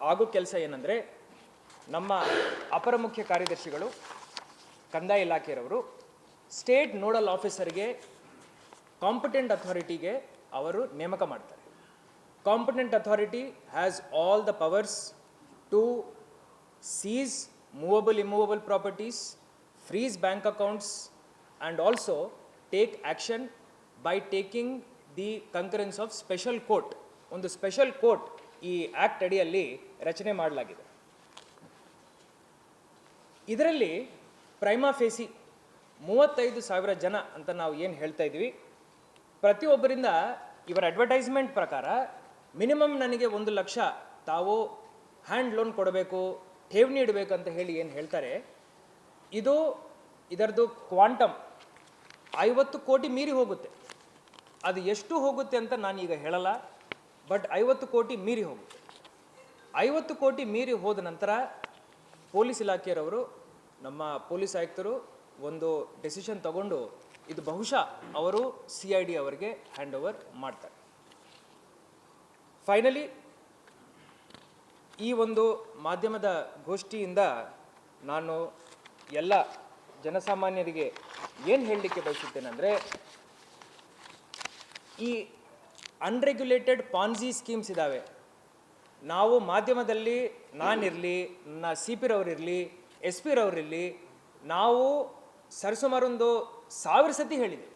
ಆಗೋ ಕೆಲಸ ಏನಂದರೆ, ನಮ್ಮ ಅಪರ ಮುಖ್ಯ ಕಾರ್ಯದರ್ಶಿಗಳು ಕಂದಾಯ ಇಲಾಖೆಯವರು ಸ್ಟೇಟ್ ನೋಡಲ್ ಆಫೀಸರ್ಗೆ ಕಾಂಪಿಟೆಂಟ್ ಅಥಾರಿಟಿಗೆ ಅವರು ನೇಮಕ ಮಾಡ್ತಾರೆ. Competent authority has all the powers to seize movable immovable properties, freeze bank accounts and also take action by taking the concurrence of special court. ಒಂದು ಸ್ಪೆಷಲ್ ಕೋರ್ಟ್ ಈ ಆ್ಯಕ್ಟ್ ಅಡಿಯಲ್ಲಿ ರಚನೆ ಮಾಡಲಾಗಿದೆ. ಇದರಲ್ಲಿ ಪ್ರೈಮಾ ಫೇಸಿ 35,000 ಜನ ಅಂತ ನಾವು ಏನು ಹೇಳ್ತಾ ಇದ್ವಿ, ಪ್ರತಿಯೊಬ್ಬರಿಂದ ಇವರ ಅಡ್ವರ್ಟೈಸ್ಮೆಂಟ್ ಪ್ರಕಾರ ಮಿನಿಮಮ್ ನನಗೆ 1 ಲಕ್ಷ ತಾವು ಹ್ಯಾಂಡ್ ಲೋನ್ ಕೊಡಬೇಕು, ಠೇವಣಿ ಇಡಬೇಕು ಅಂತ ಹೇಳಿ ಏನು ಹೇಳ್ತಾರೆ, ಇದರದ್ದು ಕ್ವಾಂಟಮ್ 50 ಕೋಟಿ ಮೀರಿ ಹೋಗುತ್ತೆ. ಅದು ಎಷ್ಟು ಹೋಗುತ್ತೆ ಅಂತ ನಾನೀಗ ಹೇಳಲ್ಲ, ಬಟ್ 50 ಕೋಟಿ ಮೀರಿ ಹೋಗುತ್ತೆ. 50 ಕೋಟಿ ಮೀರಿ ಹೋದ ನಂತರ ಪೊಲೀಸ್ ಇಲಾಖೆಯವರು, ನಮ್ಮ ಪೊಲೀಸ್ ಆಯುಕ್ತರು ಒಂದು ಡೆಸಿಷನ್ ತಗೊಂಡು ಇದು ಬಹುಶಃ ಅವರು CID ಅವರಿಗೆ ಹ್ಯಾಂಡ್ ಓವರ್ ಮಾಡ್ತಾರೆ. ಫೈನಲಿ ಈ ಒಂದು ಮಾಧ್ಯಮದ ಗೋಷ್ಠಿಯಿಂದ ನಾನು ಎಲ್ಲ ಜನಸಾಮಾನ್ಯರಿಗೆ ಏನು ಹೇಳಲಿಕ್ಕೆ ಬಯಸುತ್ತೇನೆಂದರೆ, ಈ ಅನ್ರೆಗ್ಯುಲೇಟೆಡ್ ಪಾನ್ಜಿ ಸ್ಕೀಮ್ಸ್ ಇದ್ದಾವೆ. ನಾವು ಮಾಧ್ಯಮದಲ್ಲಿ ನಾನಿರಲಿ, ನನ್ನ CP ರವರಿರಲಿ, SP ರವರಿರಲಿ, ನಾವು ಸರಿಸುಮಾರೊಂದು 1000 ಸತಿ ಹೇಳಿದೆ,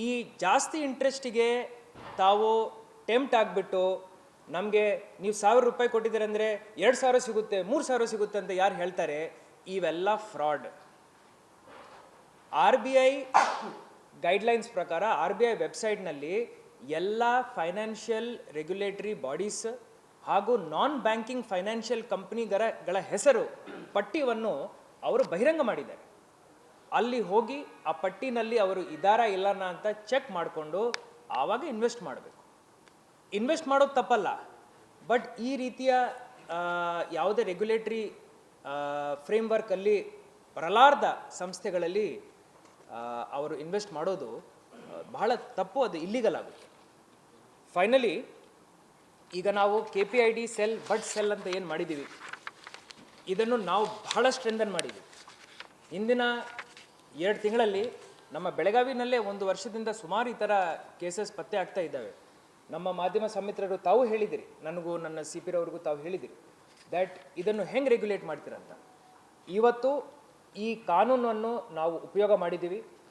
ಈ ಜಾಸ್ತಿ ಇಂಟ್ರೆಸ್ಟಿಗೆ ತಾವು ಟೆಂಪ್ಟ್ ಆಗಿಬಿಟ್ಟು ನಮಗೆ ನೀವು 1000 ರೂಪಾಯಿ ಕೊಟ್ಟಿದ್ದೀರ ಅಂದರೆ 2000 ಸಿಗುತ್ತೆ, 3000 ಸಿಗುತ್ತೆ ಅಂತ ಯಾರು ಹೇಳ್ತಾರೆ, ಇವೆಲ್ಲ ಫ್ರಾಡ್. RBI ಗೈಡ್ಲೈನ್ಸ್ ಪ್ರಕಾರ RBI ವೆಬ್ಸೈಟ್ನಲ್ಲಿ ಎಲ್ಲ ಫೈನಾನ್ಷಿಯಲ್ ರೆಗ್ಯುಲೇಟರಿ ಬಾಡೀಸ್ ಹಾಗೂ ನಾನ್ ಬ್ಯಾಂಕಿಂಗ್ ಫೈನಾನ್ಷಿಯಲ್ ಕಂಪ್ನಿಗಳ ಹೆಸರು ಪಟ್ಟಿಯನ್ನು ಅವರು ಬಹಿರಂಗ ಮಾಡಿದ್ದಾರೆ. ಅಲ್ಲಿ ಹೋಗಿ ಆ ಪಟ್ಟಿನಲ್ಲಿ ಅವರು ಇದ್ದಾರಾ ಇಲ್ಲನ ಅಂತ ಚೆಕ್ ಮಾಡಿಕೊಂಡು ಆವಾಗ ಇನ್ವೆಸ್ಟ್ ಮಾಡಬೇಕು. ಇನ್ವೆಸ್ಟ್ ಮಾಡೋದು ತಪ್ಪಲ್ಲ, ಬಟ್ ಈ ರೀತಿಯ ಯಾವುದೇ ರೆಗ್ಯುಲೇಟರಿ ಫ್ರೇಮ್ವರ್ಕಲ್ಲಿ ಬರಲಾರ್ದ ಸಂಸ್ಥೆಗಳಲ್ಲಿ ಅವರು ಇನ್ವೆಸ್ಟ್ ಮಾಡೋದು ಬಹಳ ತಪ್ಪು, ಅದು ಇಲ್ಲಿಗಲ್ ಆಗುತ್ತೆ. ಫೈನಲಿ ಈಗ ನಾವು KPID ಸೆಲ್, ಬಡ್ ಸೆಲ್ ಅಂತ ಏನು ಮಾಡಿದ್ದೀವಿ, ಇದನ್ನು ನಾವು ಬಹಳ ಸ್ಟ್ರೆಂಥನ್ ಮಾಡಿದ್ದೀವಿ. ಇಂದಿನ 2 ತಿಂಗಳಲ್ಲಿ ನಮ್ಮ ಬೆಳಗಾವಿನಲ್ಲೇ 1 ವರ್ಷದಿಂದ ಸುಮಾರು ಈ ಥರ ಕೇಸಸ್ ಪತ್ತೆ ಆಗ್ತಾ ಇದ್ದಾವೆ. ನಮ್ಮ ಮಾಧ್ಯಮ ಸಮಿತ್ರರು ತಾವು ಹೇಳಿದಿರಿ, ನನಗೂ ನನ್ನ CP ರವ್ರಿಗೂ ತಾವು ಹೇಳಿದಿರಿ ದ್ಯಾಟ್ ಇದನ್ನು ಹೆಂಗೆ ರೆಗ್ಯುಲೇಟ್ ಮಾಡ್ತೀರಂತ. ಇವತ್ತು ಈ ಕಾನೂನನ್ನು ನಾವು ಉಪಯೋಗ ಮಾಡಿದ್ದೀವಿ.